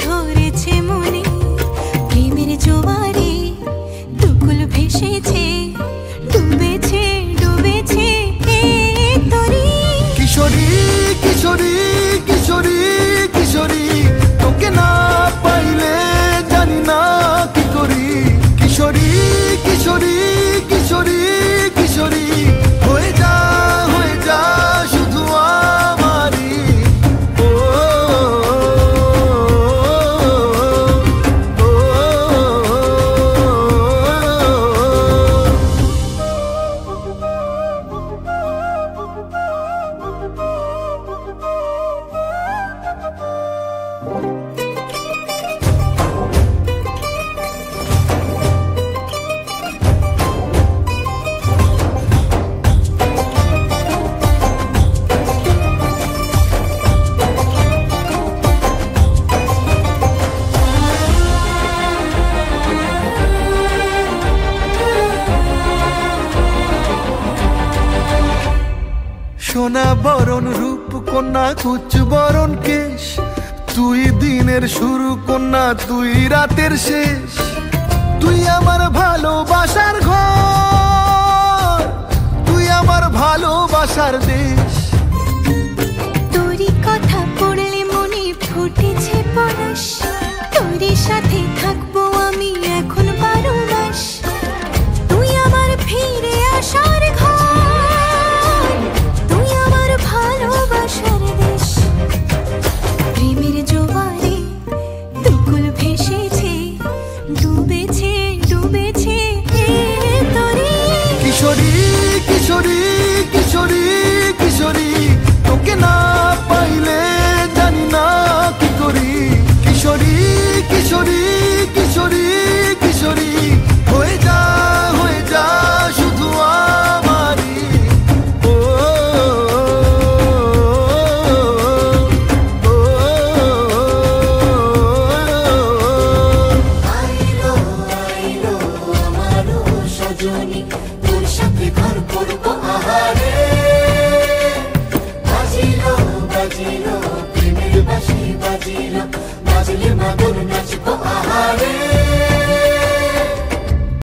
ধরেছে মনে, প্রেমের জোয়ারে দুকুল ভেসেছে, ডুবেছে ডুবেছে তরি। কিশোরী কিশোরী কিশোরী কিশোরী, তোকে না পাইলে জানি না কি করি। কিশোরী কিশোরী কিশোরী কিশোরী, হয়ে যা শুধু আমারই। ও সোনা বরণ রূপ কন্যা, কুচ বরণ কেশ, তুই দিনের শুরু কন্যা, তুই রাতের শেষ। তুই আমার ভালোবাসার ঘর, তুই আমার ভালোবাসার দেশ। তোরই কথা পড়লে মনে ফুটেছে পরশ, তোরই সাথে থাকবো আমি এখন 12 মাস। তুই আমার ফিরে আসার ঘর, তুই আমার ভালোবাসার দেশ। প্রেমের জোয়ারে দুকুল ভেসেছে, ডুবেছে ডুবেছে তরি। কিশোরী কিশোরী কিশোরী কিশোরী, তোকে না পাইলে জানি না কি করি। কিশোরী কিশোরী কিশোরী কিশোরী, হয়ে যা শুধু আমারই। ও আইলো আইলো আমারও সজনী, তোর সাথে ঘর করবো আহারে। বাজিলো বাজিলো প্রেমের বাঁশি বাজিলো, বাজলে মাদুর